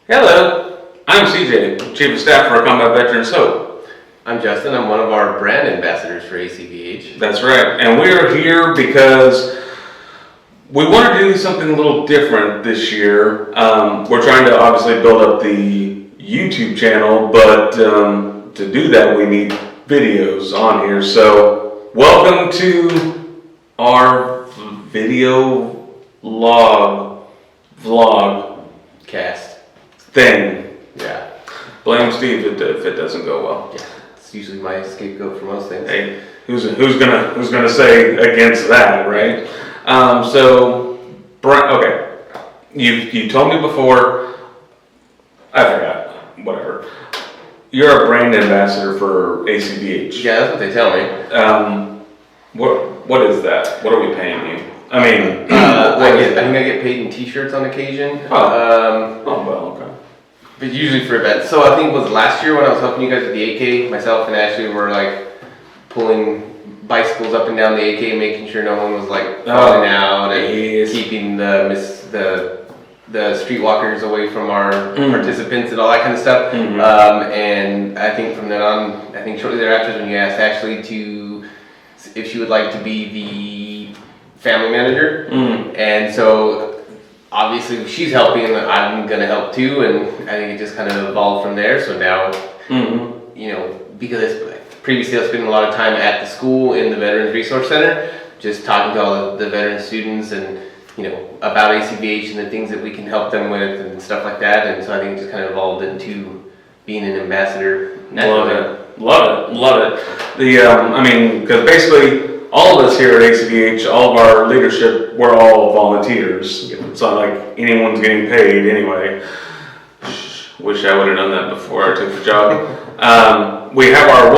Hello, I'm CJ, Chief of Staff for Combat Veterans Hope. I'm Justin. I'm one of our brand ambassadors for ACVH. That's right, and we're here because we want to do something a little different this year. We're trying to obviously build up the YouTube channel, but to do that we need videos on here. So welcome to our video vlog Cast. thing. Yeah. Blame Steve if it doesn't go well. Yeah. It's usually my scapegoat for most things. Hey, who's gonna say against that, right? Okay, you told me before. I forgot. Whatever. You're a brand ambassador for ACVH. Yeah, that's what they tell me. What is that? What are we paying you? I mean, I think I get paid in T-shirts on occasion. Oh, well, okay. But usually for events. So I think it was last year when I was helping you guys with the AK. Myself and Ashley were like pulling bicycles up and down the AK, making sure no one was like falling out and keeping the streetwalkers away from our participants and all that kind of stuff. And I think from then on, I think shortly thereafter is when you asked Ashley if she would like to be the family manager. And so obviously she's helping and I'm gonna help too, and I think it just kind of evolved from there. So now, you know, because previously I was spending a lot of time at the school in the Veterans Resource Center, just talking to all the veteran students and, you know, about ACVH and the things that we can help them with and stuff like that. And so I think it just kind of evolved into being an ambassador. Love it. I mean, because basically all of us here at ACVH, all of our leadership, we're all volunteers. It's not like anyone's getting paid anyway. Wish I would have done that before I took the job. We have our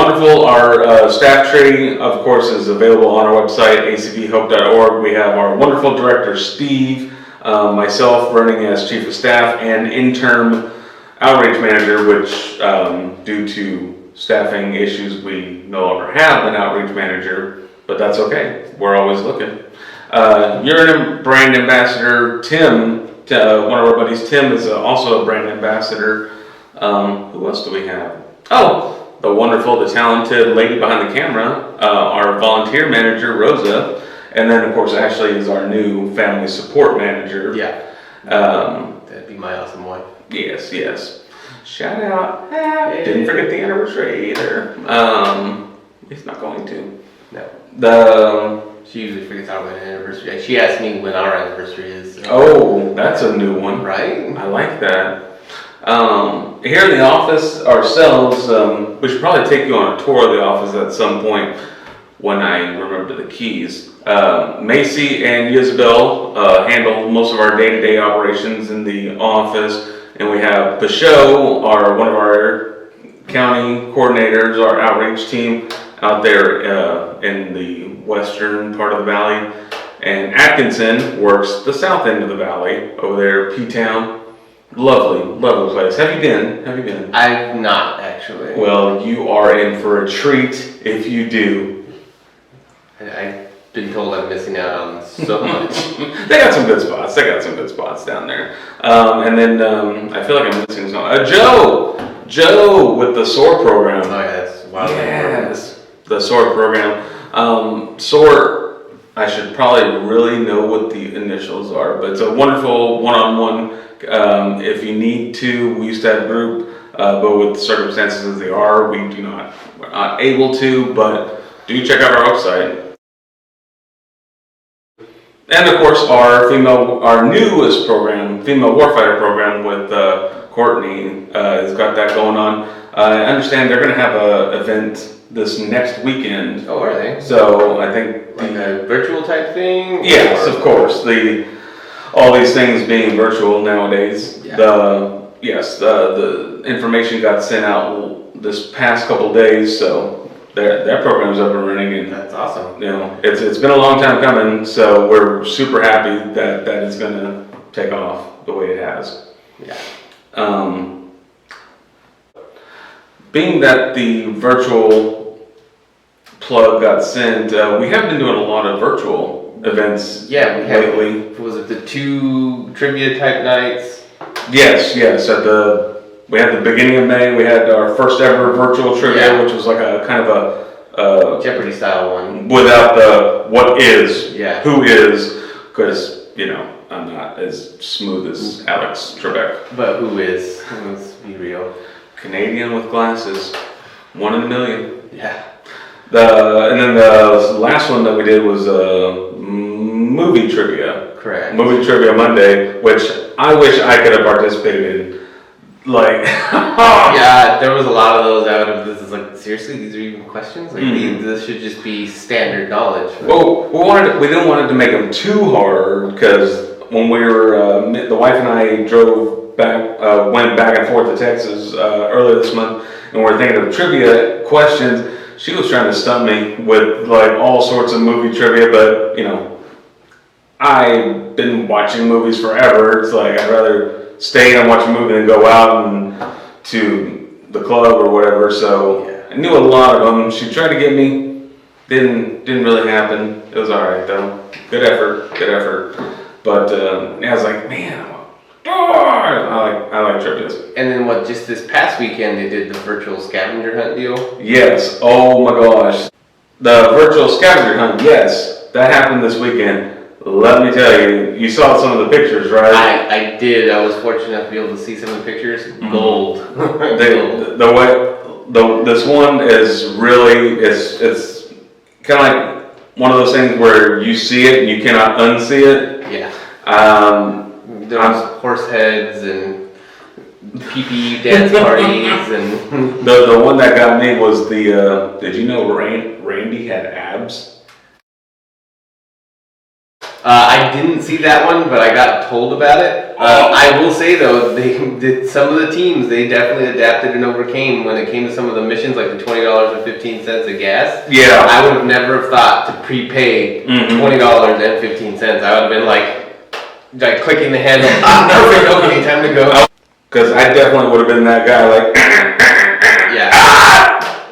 staff tree, of course, is available on our website, acvhope.org. We have our wonderful director, Steve, myself running as chief of staff, and interim outreach manager, which due to staffing issues, we no longer have an outreach manager, but that's okay. We're always looking. You're a brand ambassador. Tim, one of our buddies, Tim, is also a brand ambassador. Who else do we have? Oh, the wonderful, the talented lady behind the camera, our volunteer manager, Rosa. And then, of course, Ashley is our new family support manager. Yeah. That'd be my awesome wife. Yes. Shout out. Hey. Didn't forget the anniversary either. He's not going to. No. She usually forgets our anniversary. She asked me when our anniversary is. Oh, that's a new one. Right? I like that. Here in the office ourselves, we should probably take you on a tour of the office at some point when I remember the keys. Macy and Isabel handle most of our day-to-day operations in the office, and we have Pachot, one of our county coordinators, our outreach team out there in the western part of the valley, and Atkinson works the south end of the valley over there, P-Town. Lovely place. Have you been? I've not, actually. Well, you are in for a treat if you do. I've been told I'm missing out on so much. They got some good spots down there. And then I feel like I'm missing something. Joe with the SOAR program. Oh yeah, that's wild. Yes, the SOAR program. SOAR, I should probably really know what the initials are, but it's a wonderful one-on-one. If you need to, we used to have a group, but with the circumstances as they are, we're not able to, but do check out our website. And of course, our newest program, Female Warfighter program with Courtney, has got that going on. I understand they're going to have an event this next weekend. Oh, are they? So I think like a virtual type thing? Yes, of course. All these things being virtual nowadays. Yeah. The information got sent out this past couple days, so that program's up and running, and that's awesome. You know, it's been a long time coming, so we're super happy that it's going to take off the way it has. Yeah. Being that the virtual plug got sent, we have been doing a lot of virtual events. Yeah, we have. Lately. Was it the 2 trivia type nights? Yes. We had the beginning of May. We had our first ever virtual trivia, which was like a kind of a Jeopardy style one. without the what is, who is, because I'm not as smooth as Alex Trebek. But who is? Let's be real. Canadian with glasses, 1 in a million. Yeah. And then the last one that we did was movie trivia. Correct. Movie Trivia Monday, which I wish I could have participated in. Like, yeah, there was a lot of those out of this. Is like, seriously, these are even questions? Like, this should just be standard knowledge. Well, we didn't want it to make them too hard, because when we were, the wife and I went back and forth to Texas earlier this month, and we're thinking of trivia questions. She was trying to stump me with like all sorts of movie trivia, but I've been watching movies forever. It's like I'd rather stay and watch a movie than go out and to the club or whatever. So I knew a lot of them. She tried to get me. Didn't really happen. It was all right though. Good effort. But I was like, man, I like trivia. And then just this past weekend they did the virtual scavenger hunt deal? Yes. Oh my gosh. The virtual scavenger hunt. Yes, that happened this weekend. Let me tell you, you saw some of the pictures, right? I did. I was fortunate enough to be able to see some of the pictures. Gold. This one is really, it's kind of like one of those things where you see it and you cannot unsee it. Yeah. There was horse heads and pee-pee dance parties and... The one that got me was did you know Randy had abs? I didn't see that one, but I got told about it. I will say though, some of the teams, they definitely adapted and overcame when it came to some of the missions, like the $20.15 of gas. Yeah. I would have never thought to prepay $20.15. I would have been like clicking the handle. Perfect. Okay, time to go. Because I definitely would have been that guy, like. Yeah.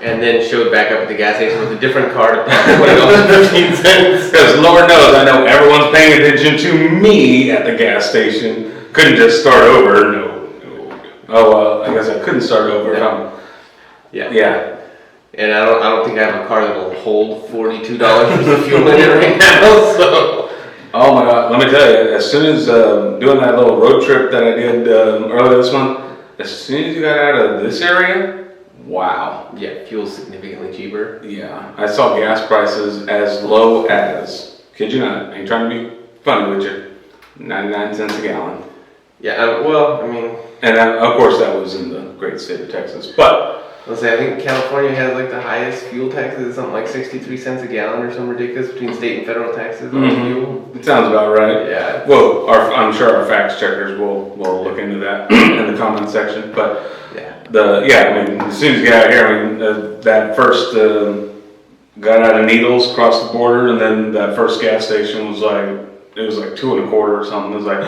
And then showed back up at the gas station with a different card, $20.15. Because Lord knows, I know everyone's paying attention to me at the gas station. Couldn't just start over. No. Oh, I guess I couldn't start over. No. Yeah. And I don't think I have a car that will hold $42 worth of fuel in it right now. So. Oh my God! Let me tell you, as soon as doing that little road trip that I did earlier this month, as soon as you got out of this area. Wow. Yeah, fuel's significantly cheaper. Yeah, I saw gas prices as low as, kid you not, I ain't trying to be funny with you, 99 cents a gallon. Yeah, well, I mean... And of course that was in the great state of Texas, but... Let's say, I think California has like the highest fuel taxes, something like 63 cents a gallon or something ridiculous between state and federal taxes on fuel. It sounds about right. Yeah. Well, I'm sure our fact checkers will look into that in the comment section, but... I mean, as soon as you get out here, I mean, that first got out of Needles, crossed the border, and then that first gas station was like, it was like 2 1/4 or something. It was like,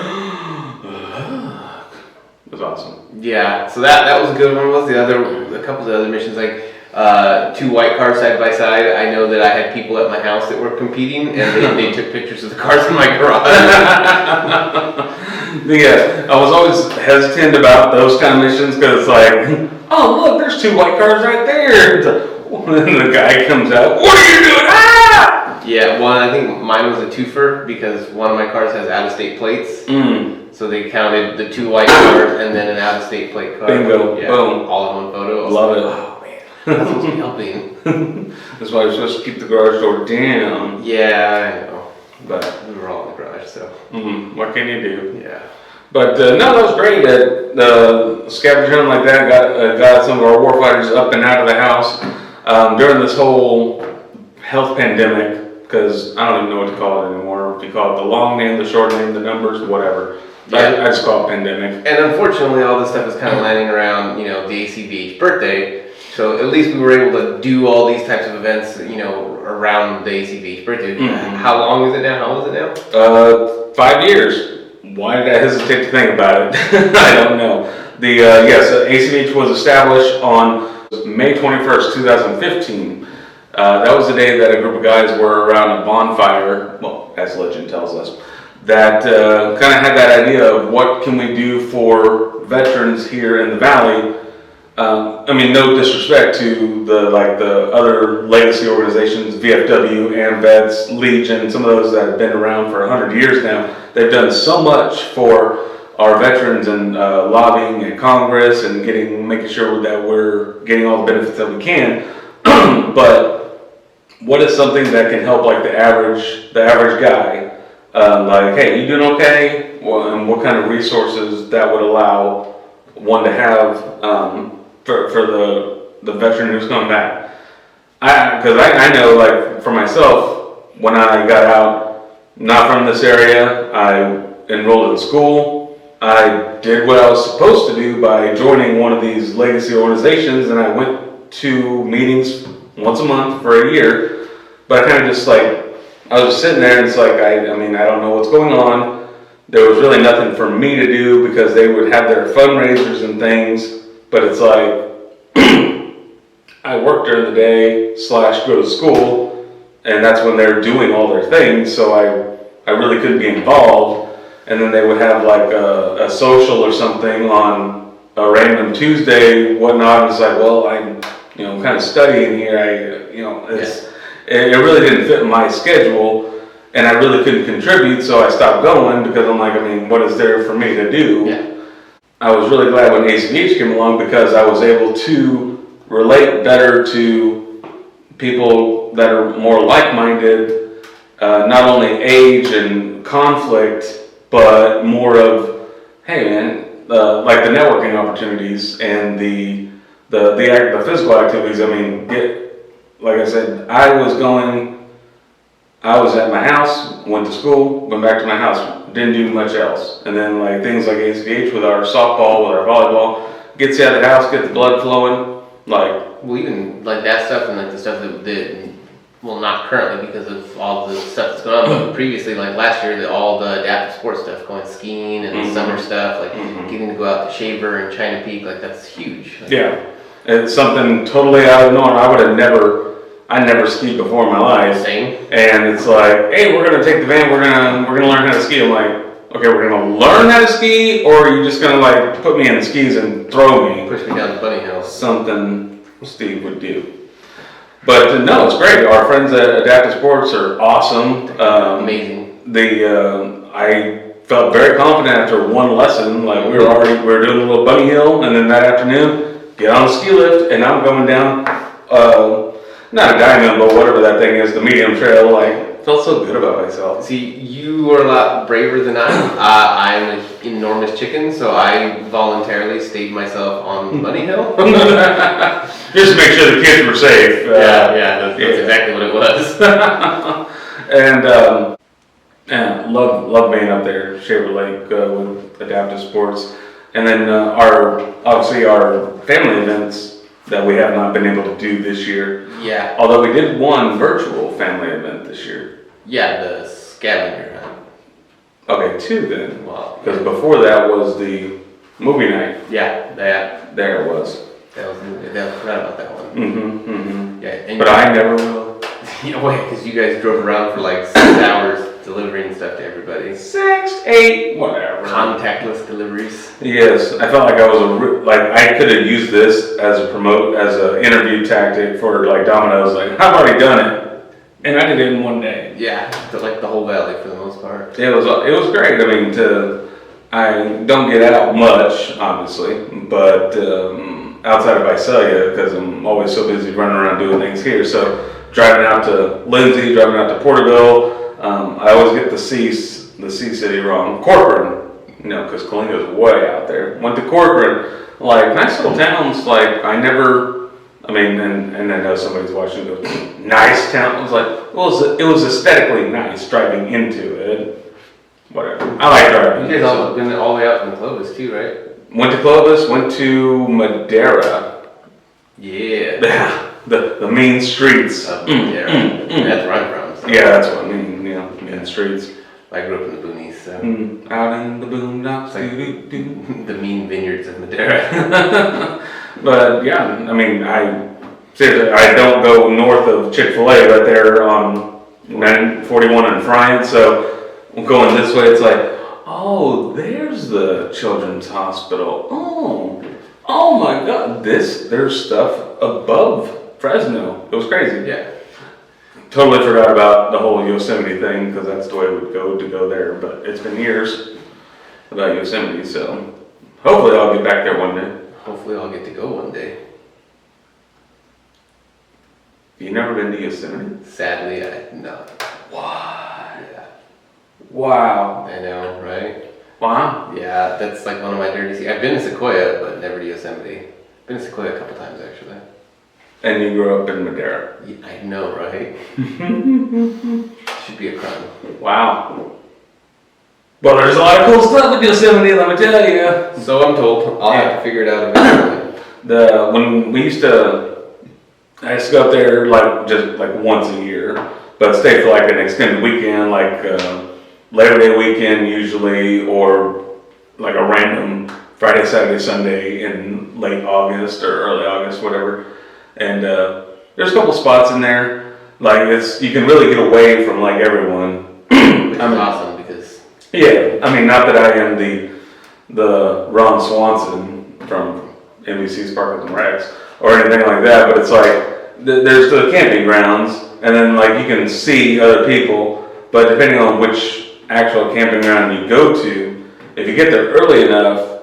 it was awesome. Yeah, so that was a good one. Was a couple of the other missions, like 2 white cars side by side. I know that I had people at my house that were competing, and they took pictures of the cars in my garage. Yeah, I was always hesitant about those kind of missions because it's like, oh look, there's 2 white cars right there. And the guy comes out, what are you doing? Ah! Yeah, well, I think mine was a twofer because one of my cars has out-of-state plates. So they counted the 2 white cars and then an out-of-state plate car. Bingo, yeah, boom. All in one photo. Love it. Oh man, that's supposed to be helping. That's why you're supposed to keep the garage door down. Yeah, I know. But we were all in the garage, so. What can you do? Yeah. But no, that was great. The scavenger hunt like that got some of our warfighters up and out of the house during this whole health pandemic, because I don't even know what to call it anymore. If you call it the long name, the short name, the numbers, whatever. Yeah. I just call it pandemic. And unfortunately, all this stuff is kind of landing around, the ACVH birthday. So at least we were able to do all these types of events, around the ACVH birthday. How long is it now? How old is it now? 5 years. Why did I hesitate to think about it? I don't know. Yes, ACVH was established on May 21st, 2015. That was the day that a group of guys were around a bonfire, well, as legend tells us. that kind of had that idea of what can we do for veterans here in the Valley. I mean, no disrespect to the other legacy organizations, VFW, AMVETS, Legion, some of those that have been around for 100 years now. They've done so much for our veterans and lobbying in Congress and making sure that we're getting all the benefits that we can. But what is something that can help like the average guy? Like, hey, you doing okay? Well, and what kind of resources that would allow one to have for the veteran who's coming back? Because I know, like, for myself, when I got out, not from this area, I enrolled in school. I did what I was supposed to do by joining one of these legacy organizations, and I went to meetings once a month for a year. But I kind of just like, I was just sitting there, and it's like, I mean, I don't know what's going on. There was really nothing for me to do because they would have their fundraisers and things. But it's like, I work during the day / go to school, and that's when they're doing all their things. So I really couldn't be involved. And then they would have like a social or something on a random Tuesday, whatnot. And it's like, well, I'm, kind of studying here. It really didn't fit my schedule, and I really couldn't contribute. So I stopped going because I'm like, I mean, what is there for me to do? Yeah. I was really glad when ACVH came along because I was able to relate better to people that are more like-minded, not only age and conflict, but more of, hey man, like the networking opportunities and the physical activities. I mean, like I said, I was at my house, went to school, went back to my house, didn't do much else. And then like things like ACVH with our softball, with our volleyball, gets you out of the house, gets the blood flowing. Well, even like that stuff and like the stuff that well, not currently because of all the stuff that's going on, but previously, like last year, all the adaptive sports stuff, going skiing and summer stuff, like getting to go out to Shaver and China Peak, like that's huge. Yeah, it's something totally out of the norm. I never skied before in my life. Same. And it's like, hey, we're gonna take the van, we're gonna learn how to ski. I'm like, okay, we're gonna learn how to ski, or are you just gonna like put me in the skis and throw me? Push me down the bunny hill. Something Steve would do. But no, it's great. Our friends at Adaptive Sports are awesome. Amazing. I felt very confident after one lesson. Like we were doing a little bunny hill, and then that afternoon, get on a ski lift, and I'm going down, not a diamond, but whatever that thing is, the medium trail. Like felt so good about myself. See, you are a lot braver than I am. I'm an enormous chicken, so I voluntarily stayed myself on the bunny hill. Just to make sure the kids were safe. That's exactly what it was. And love being up there, Shaver Lake, with Adaptive Sports. And then obviously our family events that we have not been able to do this year. Yeah. Although we did one virtual family event this year. Yeah, the scavenger hunt. Okay, two then. Wow. Because before that was the movie night. Yeah, there it was. I forgot about that one. Yeah, but I never will. Yeah, wait, because you guys drove around for like 6 hours delivering stuff to everybody. 6, 8, whatever. Contactless deliveries. Yes, I felt like I was I could have used this as an interview tactic for like Domino's. Like I've already done it, and I did it in one day. Yeah, like the whole valley for the most part. It was great. I mean, I don't get out much, obviously, but outside of Visalia, because I'm always so busy running around doing things here. So driving out to Lindsay, driving out to Porterville, I always get the C city wrong. Corcoran, because Kalinga's way out there. Went to Corcoran, like nice little towns. Like I mean, and I know somebody's watching. Goes, nice town. I was like, well, it was aesthetically nice driving into it. Whatever. I like driving. You guys all been all the way out from Clovis too, right? Went to Clovis, went to Madera. Yeah. The main streets. Madera. That's where I'm from. So. Yeah, that's what I mean, main streets. I grew up in the boonies, so. Out in the boondocks. Like the mean vineyards of Madera. But yeah, I mean, seriously, I don't go north of Chick-fil-A right there on 941 and Bryant, so going this way, it's like, oh, there's the children's hospital. Oh my God, there's stuff above Fresno. It was crazy. Yeah. Totally forgot about the whole Yosemite thing because that's the way it would go to go there. But it's been years about Yosemite, so hopefully I'll get back there one day. Hopefully I'll get to go one day. You never been to Yosemite? Sadly, I have not. What? Yeah. Wow. I know, right? Wow. Yeah, that's like one of my dirty secrets. I've been to Sequoia, but never to Yosemite. Been to Sequoia a couple times actually. And you grew up in Madera. Yeah, I know, right? Should be a crime. Wow. Well, there's a lot of cool stuff with Yosemite, let me tell you. So I'm told. I'll have to figure it out eventually. When we used to, I used to go up there just once a year, but stay for like an extended weekend, like Labor Day weekend usually, or like a random Friday, Saturday, Sunday in late August or early August, whatever. And there's a couple spots in there, like you can really get away from like everyone. Which is awesome because. Yeah, I mean, not that I am the Ron Swanson from NBC's Parks and Recs or anything like that, but it's like there's the camping grounds, and then like you can see other people, but depending on which actual camping ground you go to, if you get there early enough,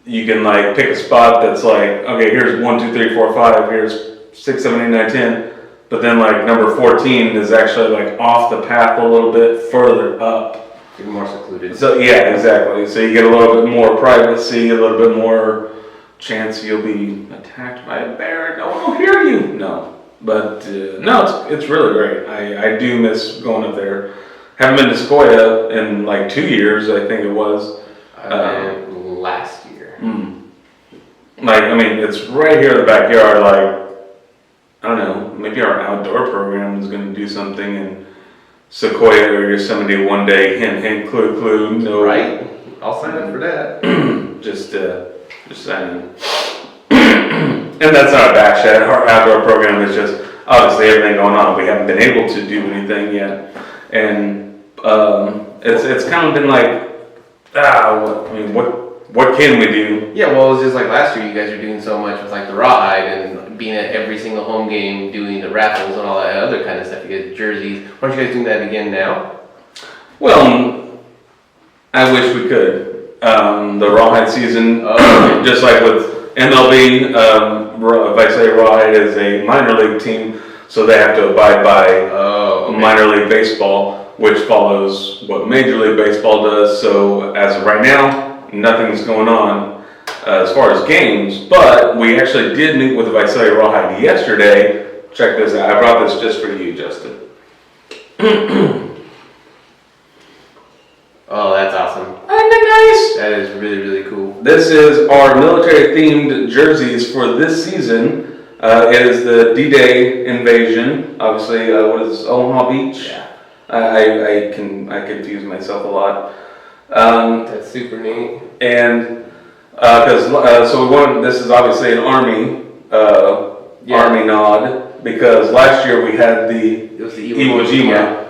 you can like pick a spot that's like, okay, here's 1, 2, 3, 4, 5, here's 6, 7, 8, 9, 10, but then like number 14 is actually like off the path a little bit further up. You're more secluded. So yeah, exactly. So you get a little bit more privacy, a little bit more chance you'll be attacked by a bear. No one will hear you. No, but no, it's really great. I do miss going up there. Haven't been to Sequoia in like 2 years, I think it was. Last year. Like, I mean, it's right here in the backyard. Like, I don't know, maybe our outdoor program is going to do something in Sequoia or Yosemite one day. Hint, hint, clue, clue. No, Right? I'll sign up for that. just saying. And that's not a bash at our outdoor program. It's just obviously everything going on. We haven't been able to do anything yet, and it's kind of been like, what can we do? Yeah, well, it was just like last year. You guys are doing so much with like the rawhide and being at every single home game, doing the raffles and all that other kind of stuff. You get jerseys. Aren't you guys doing that again now? Well, I wish we could. The rawhide season, just like with MLB, if I say rawhide is a minor league team, so they have to abide by minor league baseball, which follows what Major League Baseball does. So as of right now, nothing's going on as far as games, but we actually did meet with the Visalia Rawhide yesterday. Check this out. I brought this just for you, Justin. Oh, that's awesome. Isn't that nice? That is really, really cool. This is our military-themed jerseys for this season. It is the D-Day invasion. Obviously, what is Omaha Beach? Yeah. I confuse myself a lot. That's super neat. And so we wanted, this is obviously an Army Army nod, because last year we had It was the Iwo Jima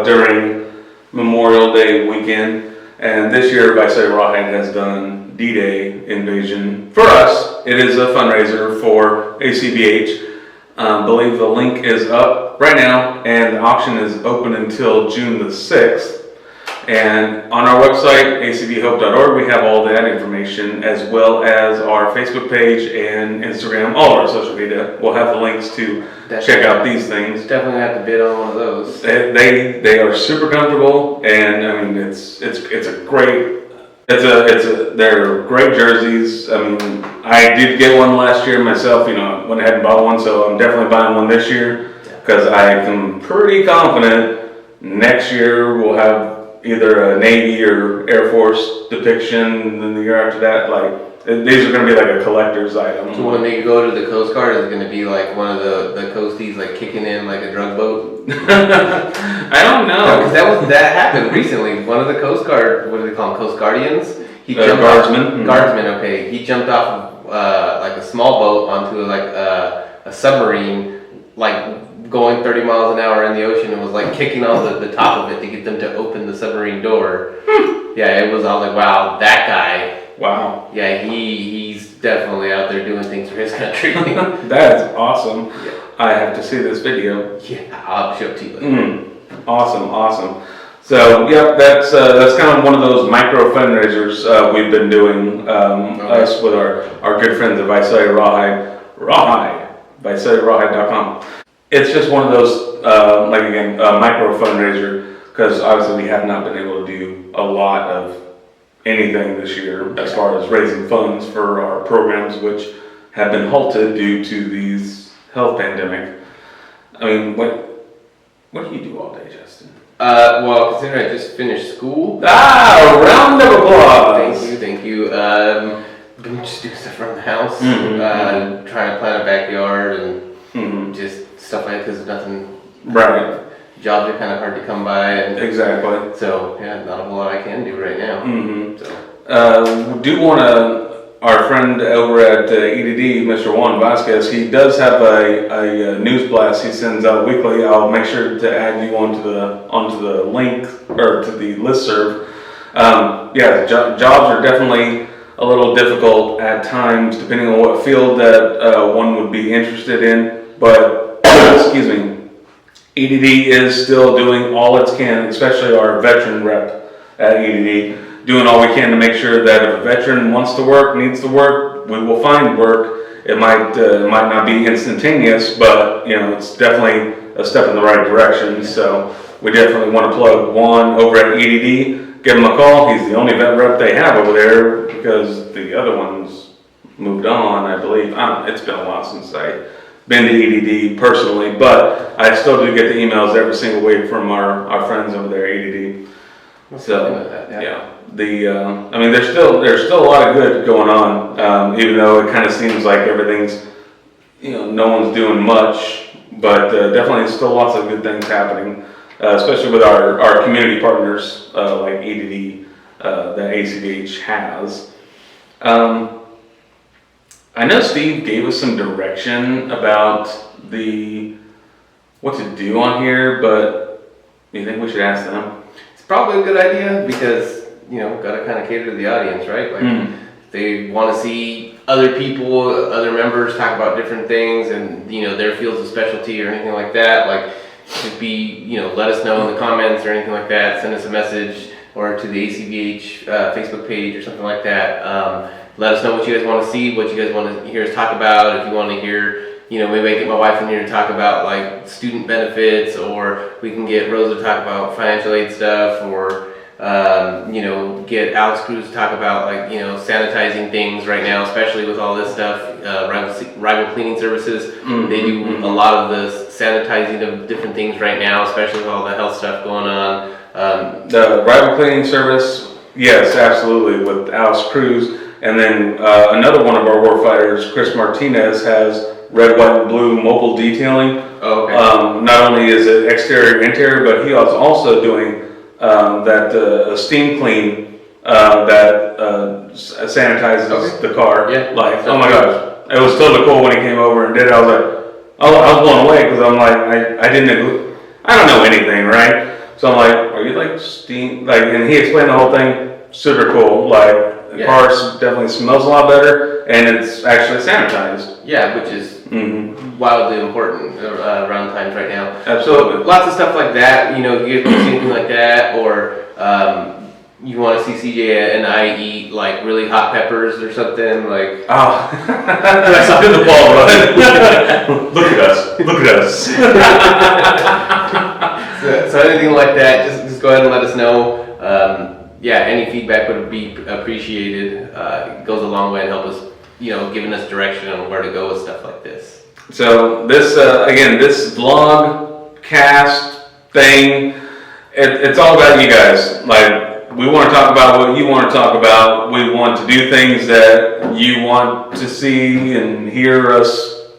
during Memorial Day weekend, and this year Visalia Rawhide has done D-Day invasion. For us, it is a fundraiser for ACVH. Believe the link is up right now, and the auction is open until June the 6th. And on our website, acvhope.org, we have all that information, as well as our Facebook page and Instagram, all of our social media. We'll have the links to check out these things. Definitely have to bid on one of those. They are super comfortable, and I mean they're great jerseys. I mean, I did get one last year myself. Went ahead and bought one, so I'm definitely buying one this year, because I am pretty confident next year we'll have either a Navy or Air Force depiction, and then the year after that, these are going to be like a collector's item. So when they go to the Coast Guard, is it going to be like one of the coasties like kicking in like a drug boat? I don't know. Because that happened recently. One of the Coast Guard, what do they call them, Coast Guardians? He jumped Guardsmen. Guardsmen, okay. He jumped off of like a small boat onto like a submarine, like going 30 miles an hour in the ocean and was like kicking on the top of it to get them to open the submarine door. Yeah, I was like, wow, that guy. Wow. Yeah, he's definitely out there doing things for his country. That is awesome. Yeah. I have to see this video. Yeah, I'll show it to you later. Awesome. So, yep, that's kind of one of those micro fundraisers we've been doing, us with our good friends at Visalia Rawhide, VisaliaRawhide.com. It's just one of those, micro fundraiser, because obviously we have not been able to do a lot of anything this year as far as raising funds for our programs, which have been halted due to these health pandemic. I mean, what do you do all day, Justin? Well, considering I just finished school. A round of applause! Thank you. Been just doing stuff around the house, trying to plan a backyard and just stuff like that, because nothing. Right. Jobs are kind of hard to come by. And exactly. So, yeah, not a whole lot I can do right now. So. Do want to, our friend over at EDD, Mr. Juan Vasquez, he does have a news blast he sends out weekly. I'll make sure to add you onto the link, or to the listserv. Jobs are definitely a little difficult at times, depending on what field that one would be interested in. But, excuse me, EDD is still doing all it can, especially our veteran rep at EDD, doing all we can to make sure that if a veteran wants to work, needs to work, we will find work. It might not be instantaneous, but it's definitely a step in the right direction. So we definitely want to plug Juan over at EDD. Give him a call. He's the only vet rep they have over there, because the other ones moved on, I believe. It's been a while since I've been to EDD personally, but I still do get the emails every single week from our friends over there at EDD. So there's still a lot of good going on, even though it kind of seems like everything's, no one's doing much, but definitely still lots of good things happening, especially with our community partners like EDD that ACVH has. I know Steve gave us some direction about what to do on here, but do you think we should ask them? It's probably a good idea, because got to kind of cater to the audience, right? Like they want to see other people, other members talk about different things, and their fields of specialty or anything like that. Like, just be let us know in the comments or anything like that. Send us a message, or to the ACVH Facebook page or something like that. Let us know what you guys want to see, what you guys want to hear us talk about. If you want to hear, maybe I get my wife in here to talk about like student benefits, or we can get Rosa to talk about financial aid stuff, or get Alex Cruz to talk about like sanitizing things right now, especially with all this stuff. Rival Cleaning Services, they do a lot of the sanitizing of different things right now, especially with all the health stuff going on. The Rival Cleaning Service, yes, absolutely, with Alex Cruz. And then another one of our warfighters, Chris Martinez, has red, white, and blue mobile detailing. Oh, okay. Not only is it exterior, interior, but he was also doing that steam clean that sanitizes the car. Yeah. Like, oh my gosh, it was totally cool when he came over and did it. I was like, I was blown away, because I'm like, I don't know anything, right? So I'm like, are you like steam? Like, and he explained the whole thing. Super cool. Like, the car definitely smells a lot better, and it's actually sanitized. Yeah, which is wildly important around times right now. Absolutely. So lots of stuff like that. If you guys want to see anything like that, or you want to see CJ and I eat like really hot peppers or something, like. Oh, that's up in the ball, right? Look at us. so anything like that, just go ahead and let us know. Any feedback would be appreciated. It goes a long way and help us, giving us direction on where to go with stuff like this. So this, this vlog cast thing, it's all about you guys. Like, we want to talk about what you want to talk about. We want to do things that you want to see and hear us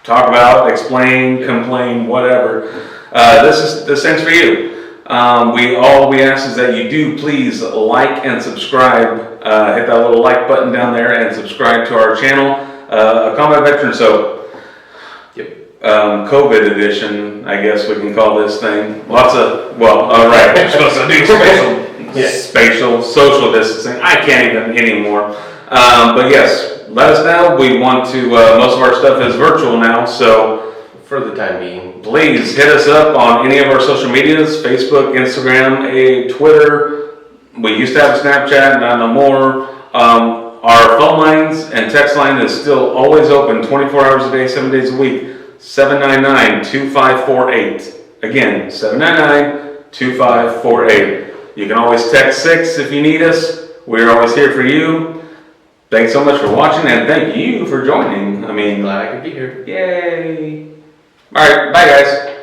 talk about, explain, complain, whatever. This thing's for you. All we ask is that you do please like and subscribe. Hit that little like button down there and subscribe to our channel. A combat veteran. So, COVID edition, I guess we can call this thing. Lots of, well, all right, we're supposed to do spatial, social distancing. I can't even anymore. But yes, let us know. We want to, most of our stuff is virtual now, so for the time being, please hit us up on any of our social medias, Facebook, Instagram, Twitter. We used to have a Snapchat, not no more. Our phone lines and text line is still always open 24 hours a day, 7 days a week. 799-2548. Again, 799-2548. You can always text 6 if you need us. We're always here for you. Thanks so much for watching, and thank you for joining. I mean, glad I could be here. Yay. All right, bye guys.